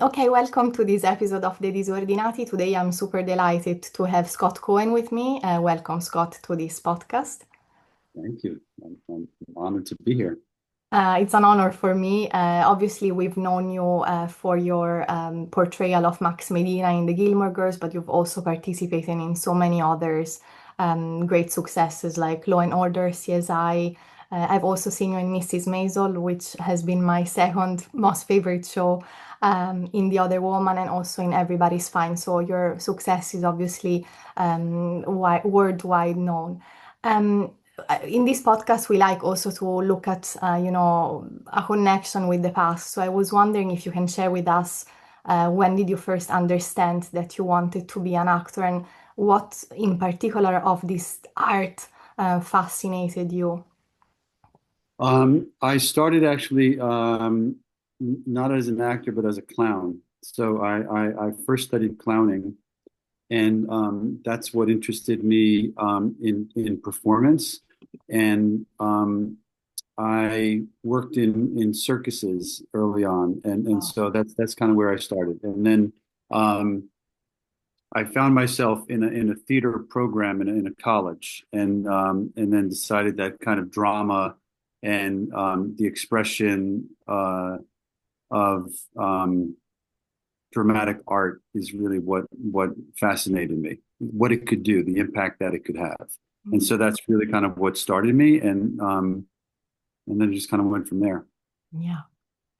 Okay, welcome to this episode of The Disordinati. Today I'm super delighted to have Scott Cohen with me. Welcome, Scott, to this podcast. Thank you. I'm honored to be here. It's an honor for me. Obviously, we've known you for your portrayal of Max Medina in the Gilmore Girls, but you've also participated in so many others, great successes like Law and Order, CSI. I've also seen you in Mrs. Maisel, which has been my second most favorite show, in The Other Woman, and also in Everybody's Fine. So your success is obviously worldwide known. Um, in this podcast, we like also to look at, a connection with the past. So I was wondering if you can share with us, when did you first understand that you wanted to be an actor, and what in particular of this art fascinated you? I started actually not as an actor, but as a clown. So I first studied clowning, and that's what interested me in performance. And I worked in circuses early on, and so that's kind of where I started. And then um, I found myself in a theater program in a college, and then decided that kind of drama and the expression of dramatic art is really what fascinated me, what it could do, the impact that it could have, and so that's really kind of what started me, and then it just kind of went from there. Yeah.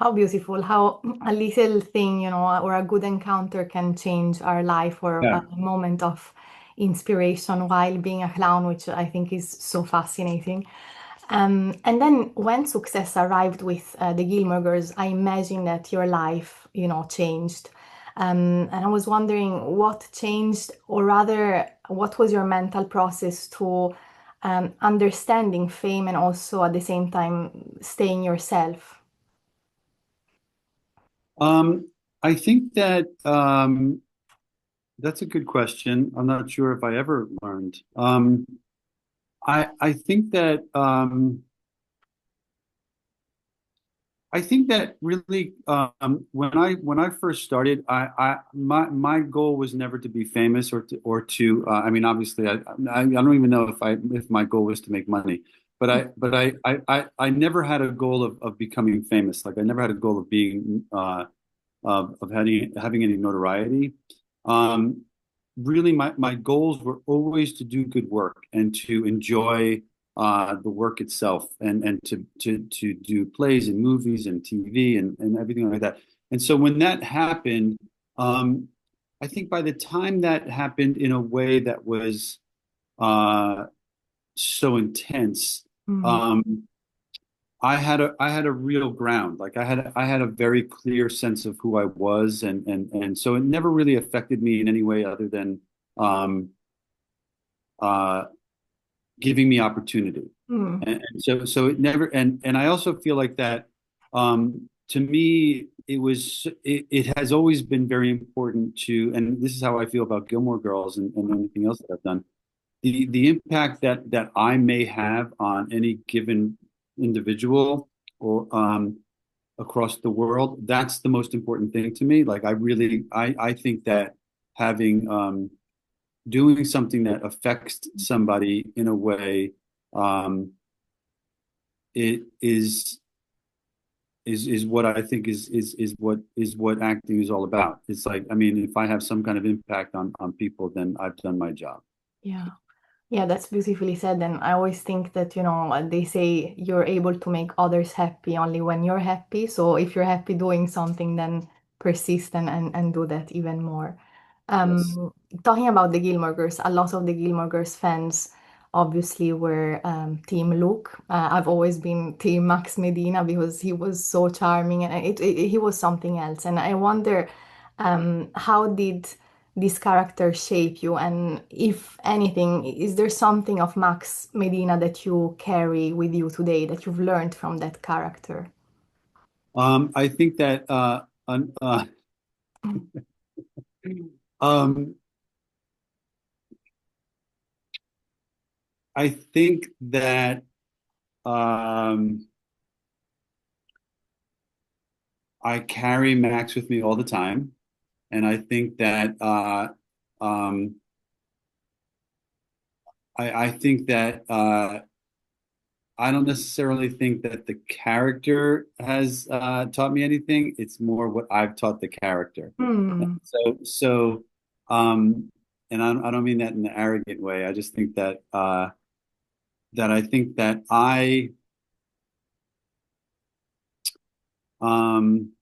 How beautiful, how a little thing, or a good encounter can change our life, or Yeah. a moment of inspiration while being a clown, which I think is so fascinating. And then when success arrived with the Gilmore Girls, I imagine that your life, changed. And I was wondering what changed, or rather, what was your mental process to understanding fame and also at the same time staying yourself? I think that that's a good question. I'm not sure if I ever learned. I think that really when I first started, my goal was never to be famous or to I mean, obviously I don't even know if my goal was to make money, but I never had a goal of becoming famous. Like I never had a goal of being of having any notoriety. Um, Really, my goals were always to do good work and to enjoy the work itself, and to do plays and movies and TV and everything like that. And so when that happened, um, I think by the time that happened in a way that was uh, so intense, Mm. um, I had a real ground. Like I had a very clear sense of who I was, and so it never really affected me in any way other than um, uh, giving me opportunity. Mm. And so it never, and I also feel like that to me it has always been very important to, and this is how I feel about Gilmore Girls and anything else that I've done. The impact that I may have on any given individual or across the world, that's the most important thing to me. Like I think that having doing something that affects somebody in a way, um, it is what I think is what acting is all about. It's like, I mean, if I have some kind of impact on people, then I've done my job. Yeah. Yeah, that's beautifully said. And I always think that, they say you're able to make others happy only when you're happy. So if you're happy doing something, then persist and do that even more. Yes. Um, Talking about the Gilmore Girls, a lot of the Gilmore Girls fans obviously were Team Luke. I've always been Team Max Medina because he was so charming, and he was something else. And I wonder, how did this character shape you? And if anything, is there something of Max Medina that you carry with you today that you've learned from that character? I think that um, I think that um, I carry Max with me all the time, and I think that um, I think that I don't necessarily think that the character has taught me anything. It's more what I've taught the character. And Hmm. um, and I don't mean that in an arrogant way. I just think that that I think that um,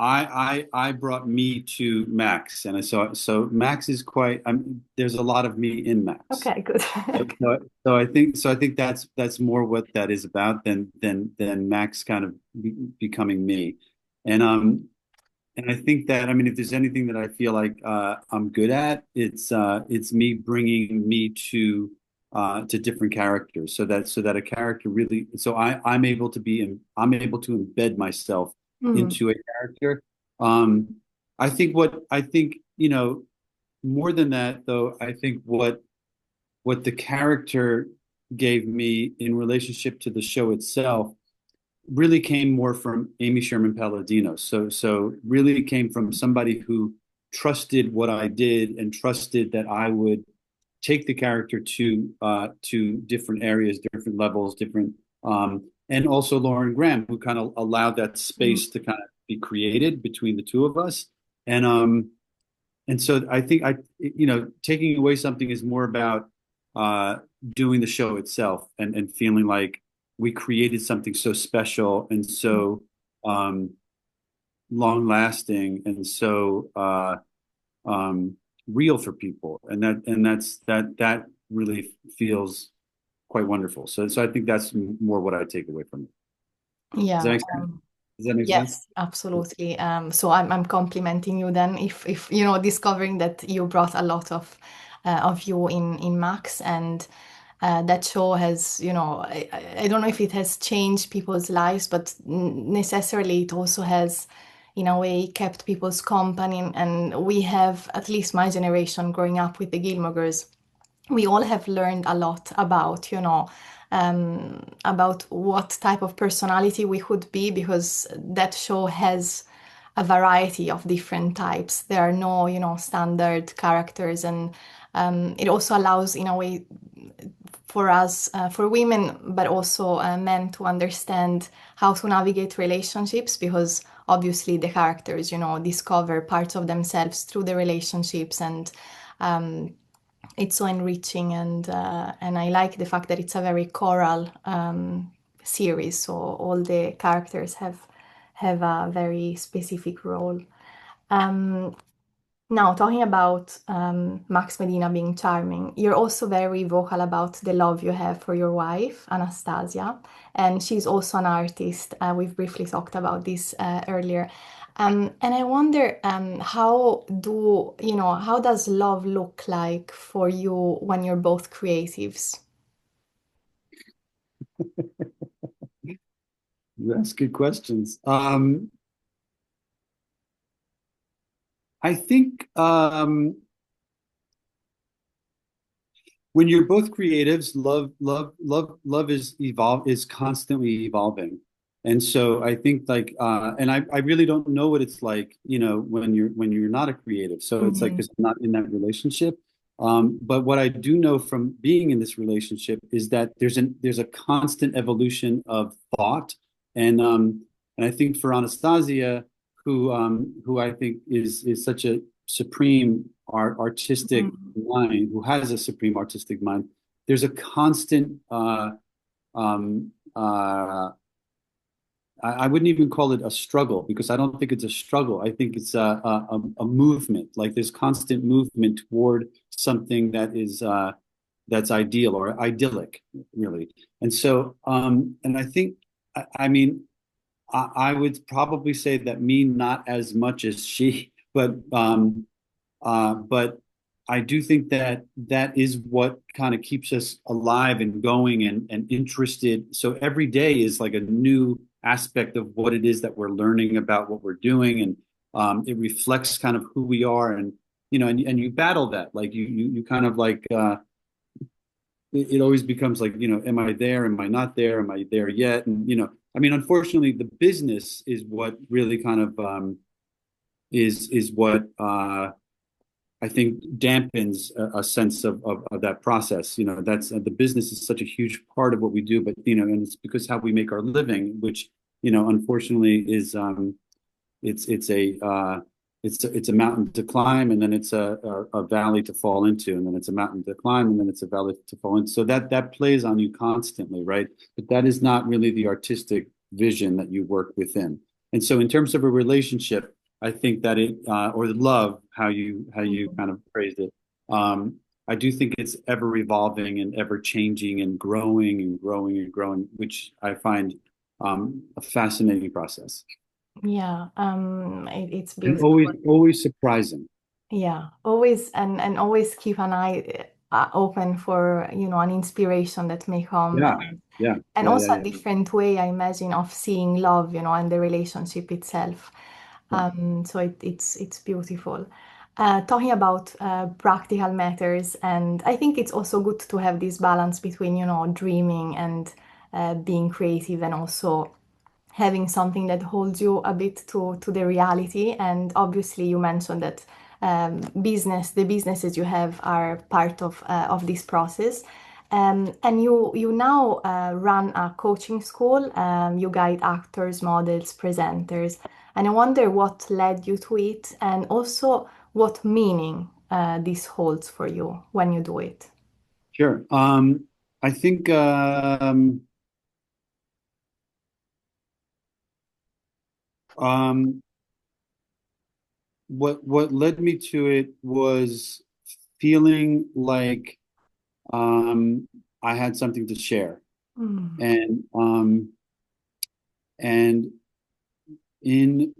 I brought me to Max, and so Max is quite. There's a lot of me in Max. Okay, good. I think that's more what that is about than Max kind of becoming me, and and I think that I mean if there's anything that I feel like I'm good at, it's me bringing me to different characters, so that a character really I'm able to I'm able to embed myself Hmm. into a character. I think more than that though, I think what the character gave me in relationship to the show itself really came more from Amy Sherman Palladino. So really it came from somebody who trusted what I did and trusted that I would take the character to different areas, different levels, different and also Lauren Graham, who kind of allowed that space to kind of be created between the two of us. And so I think taking away something is more about uh, doing the show itself and feeling like we created something so special and so um, long lasting and so real for people. That really feels quite wonderful. So I think that's more what I take away from it. Does that Yeah. make sense? Does that make sense? Yes, absolutely. So I'm complimenting you then if discovering that you brought a lot of you in Max, and that show has, I don't know if it has changed people's lives, but necessarily it also has in a way kept people's company, and we have, at least my generation growing up with the Gilmore Girls, we all have learned a lot about what type of personality we could be, because that show has a variety of different types. There are no, standard characters, and it also allows, in a way, for us, for women, but also men, to understand how to navigate relationships, because obviously the characters, discover parts of themselves through the relationships, and um, it's so enriching, and I like the fact that it's a very choral series, so all the characters have a very specific role. Um, Now, talking about Max Medina being charming, you're also very vocal about the love you have for your wife, Anastasia, and she's also an artist. We've briefly talked about this earlier. And I wonder, how does love look like for you when you're both creatives? That's good questions. I think when you're both creatives, love is constantly evolving. And so I think like and I really don't know what it's like, when you're not a creative. So it's like Mhm. because I'm not in that relationship. But what I do know from being in this relationship is that there's a constant evolution of thought. And I think for Anastasia, who I think is such a supreme artistic Mhm. mind, who has a supreme artistic mind, there's a constant um, I wouldn't even call it a struggle because I don't think it's a struggle. I think it's a movement. Like there's constant movement toward something that is that's ideal or idyllic, really. And so, and I think, I mean, I would probably say that me not as much as she, but I do think that that is what kind of keeps us alive and going and interested. So every day is like a new aspect of what it is that we're learning about what we're doing, and it reflects kind of who we are, and and you battle that, like you kind of like it always becomes like am I there? Am I not there? Am I there yet? And I mean, unfortunately, the business is what really kind of is what I think dampens a sense of that process. You know, that's the business is such a huge part of what we do, but and it's because how we make our living, which unfortunately is it's a it's a mountain to climb, and then it's a valley to fall into, and then it's a mountain to climb, and then it's a valley to fall into. So that plays on you constantly, right? But that is not really the artistic vision that you work within. And so, in terms of a relationship, I think that or love, how you kind of phrased it. I do think it's ever evolving and ever changing and growing and growing and growing, which I find a fascinating process Yeah, it's and beautiful. always surprising. Yeah, always and always keep an eye open for, an inspiration that may come, Yeah, yeah, and yeah, yeah, also a yeah. different way, I imagine, of seeing love, and the relationship itself. Yeah. So it's beautiful. Talking about practical matters, and I think it's also good to have this balance between, dreaming and being creative, and also having something that holds you a bit to the reality. And obviously, you mentioned that the businesses you have are part of this process. And you now run a coaching school. You guide actors, models, presenters, and I wonder what led you to it, and also what meaning this holds for you when you do it. Sure. I think um, what led me to it was feeling like I had something to share, Mm. and in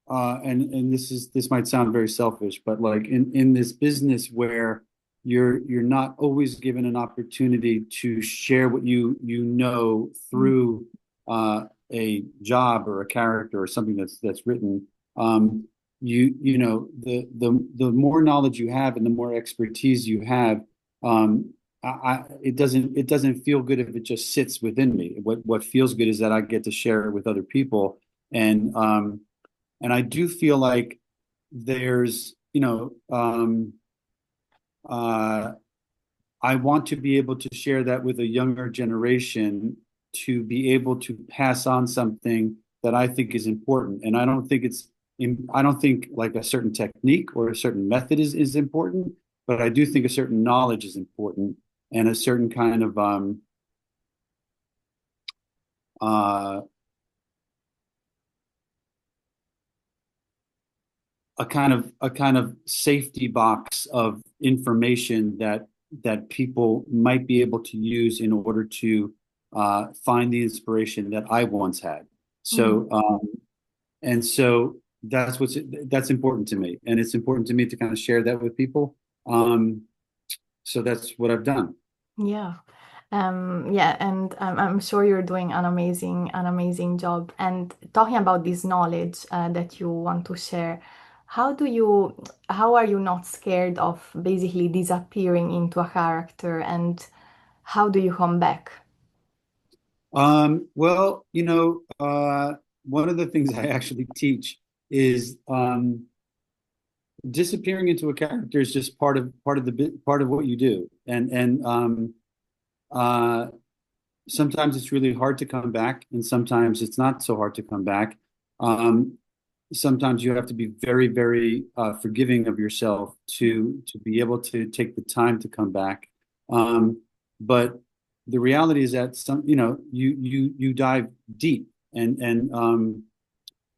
and this might sound very selfish, but like in this business where you're not always given an opportunity to share what you know through a job or a character or something that's written. The more knowledge you have and the more expertise you have, it doesn't feel good if it just sits within me. What feels good is that I get to share it with other people, and I do feel like there's, uh, I want to be able to share that with a younger generation to be able to pass on something that I think is important. And I don't think like a certain technique or a certain method is important, but I do think a certain knowledge is important and a certain kind of uh, a kind of safety box of information that people might be able to use in order to find the inspiration that I once had. Mm. So that's important to me, and it's important to me to kind of share that with people. So that's what I've done. Yeah. Yeah, and I'm sure you're doing an amazing job. And talking about this knowledge that you want to share, how are you not scared of basically disappearing into a character, and how do you come back? Well, one of the things I actually teach is disappearing into a character is just part of what you do, and uh, sometimes it's really hard to come back, and sometimes it's not so hard to come back. Um, Sometimes you have to be very, very forgiving of yourself to be able to take the time to come back. But the reality is that you dive deep, and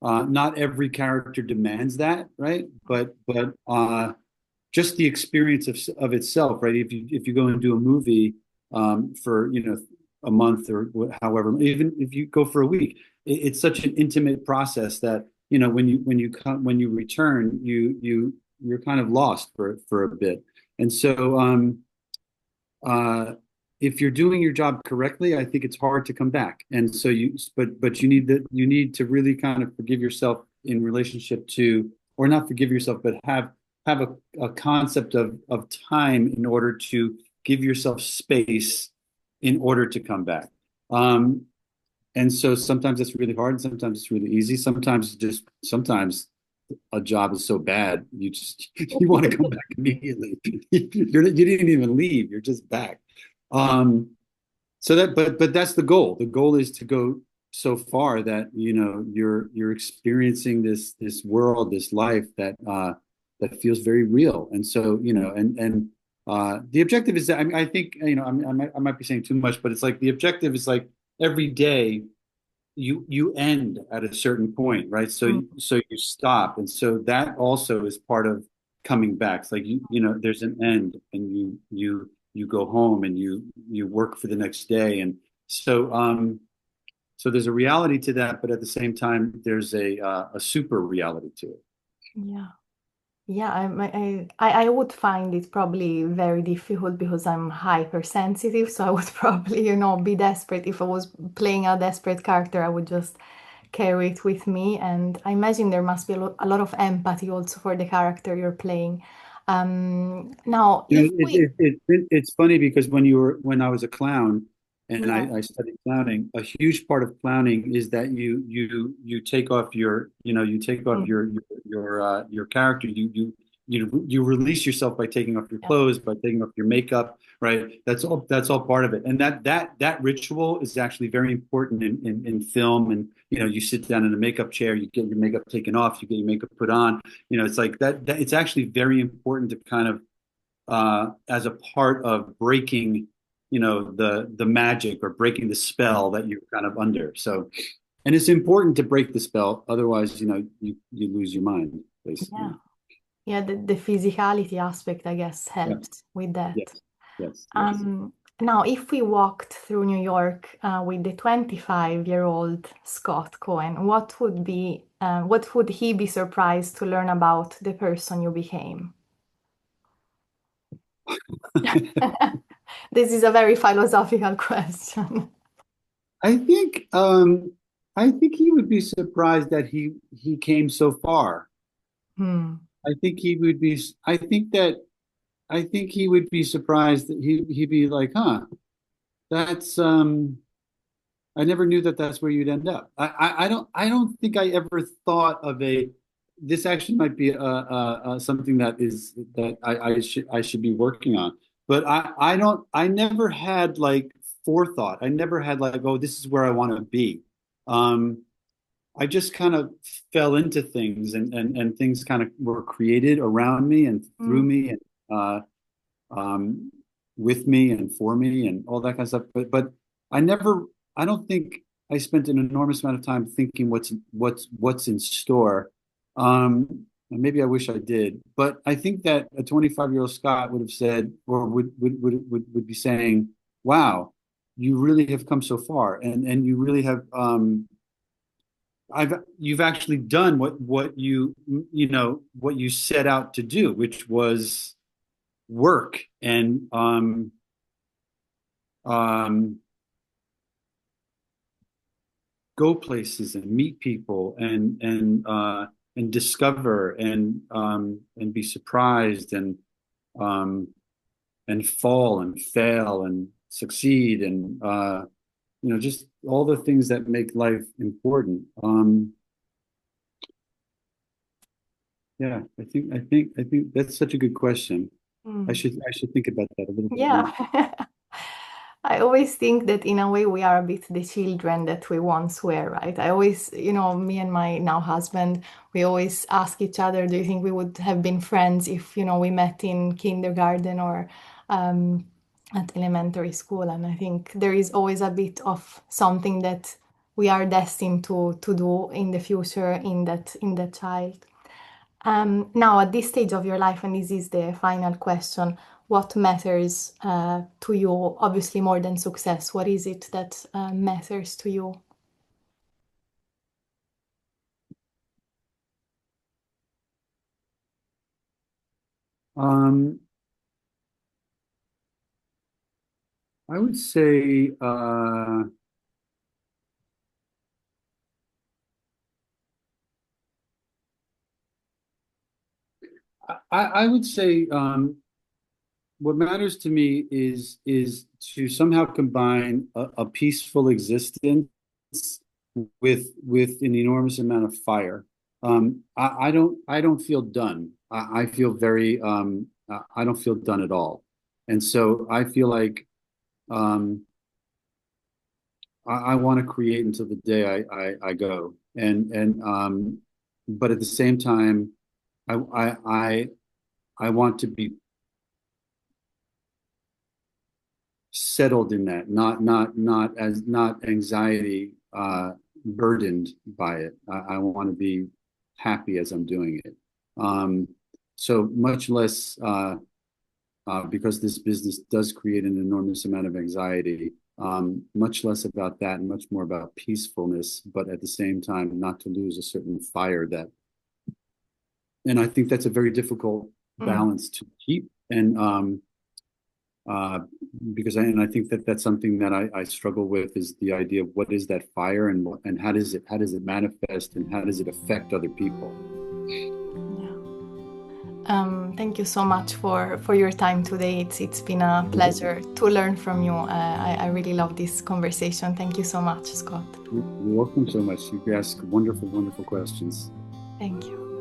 not every character demands that, right? But just the experience of itself, right? If you go and do a movie for a month or however, even if you go for a week, it's such an intimate process that when you return, you're kind of lost for a bit, and so uh, if you're doing your job correctly, I think it's hard to come back. And so but you need to really kind of forgive yourself in relationship to, or not forgive yourself, but have a concept of time in order to give yourself space in order to come back. Um, And so sometimes it's really hard, and sometimes it's really easy. Sometimes a job is so bad you just you want to come back immediately. You didn't even leave; you're just back. Um, so but that's the goal. The goal is to go so far that you're experiencing this world, this life that feels very real. And so the objective is that I think I might be saying too much, but it's like the objective is like every day you end at a certain point, right? Mm. So you stop, and so that also is part of coming back. It's like there's an end, and you go home and you work for the next day, and so there's a reality to that, but at the same time, there's a super reality to it. Yeah. Yeah, I would find it probably very difficult because I'm hypersensitive, so I would probably, be desperate. If I was playing a desperate character, I would just carry it with me. And I imagine there must be a lot of empathy also for the character you're playing. Now, You if know, we, it's funny because when I was a clown and yeah, I studied clowning, a huge part of clowning is that you take off you take off mm, your character. You release yourself by taking off your yeah, clothes, by taking off your makeup, right? That's all part of it. And that ritual is actually very important in film. And you sit down in a makeup chair, you get your makeup taken off, you get your makeup put on. It's like that it's actually very important to kind of as a part of breaking, the magic or breaking the spell that you're kind of under. So, and it's important to break the spell, otherwise, you lose your mind, yeah, basically. yeah, the physicality aspect, I guess, Yeah. helps with that. Yes. Yes. Yes. Um, Now, if we walked through New York with the 25-year-old Scott Cohen, what would he be surprised to learn about the person you became? This is a very philosophical question. I think um, I think he would be surprised that he came so far. Hmm. I think he would be. I think he would be surprised that he'd be like, huh, that's I never knew that that's where you'd end up. I don't think I ever thought of a. This actually might be something that I should be working on. But I never had like forethought. I never had like, oh, this is where I want to be. Um, I just kind of fell into things, and things kind of were created around me and through Mm, me, and uh, um, with me and for me and all that kind of stuff. But I never, I don't think I spent an enormous amount of time thinking what's in store. And maybe I wish I did, but I think that a 25-year-old Scott would have said, or would be saying, "Wow, you really have come so far, and you really have." You've actually done what you set out to do, which was work and um, go places and meet people and discover and be surprised um, and fall and fail and succeed and just all the things that make life important. Yeah, I think that's such a good question. I mm. should I should think about that a little bit more. Yeah. I always think that in a way we are a bit the children that we once were, right? I always, me and my now husband, we always ask each other, do you think we would have been friends if, we met in kindergarten or um, at elementary school? And I think there is always a bit of something that we are destined to do in the future in that child. Now, at this stage of your life, and this is the final question, what matters to you? Obviously, more than success. What is it that matters to you? Um, I would say I would say what matters to me is to somehow combine a peaceful existence with an enormous amount of fire. I don't feel done. I feel very I don't feel done at all. And so I feel like um, I want to create until the day I go. But at the same time, I I I, I want to be settled in that, not anxiety burdened by it. I want to be happy as I'm doing it. Um, so much less because this business does create an enormous amount of anxiety. Much less about that and much more about peacefulness, but at the same time, not to lose a certain fire that. And I think that's a very difficult Mm. balance to keep. Uh, and I think that that's something that I struggle with is the idea of what is that fire and how does it manifest and how does it affect other people? Yeah. Thank you so much for your time today. It's been a pleasure to learn from you. I really love this conversation. Thank you so much, Scott. You're welcome so much. You ask wonderful, wonderful questions. Thank you.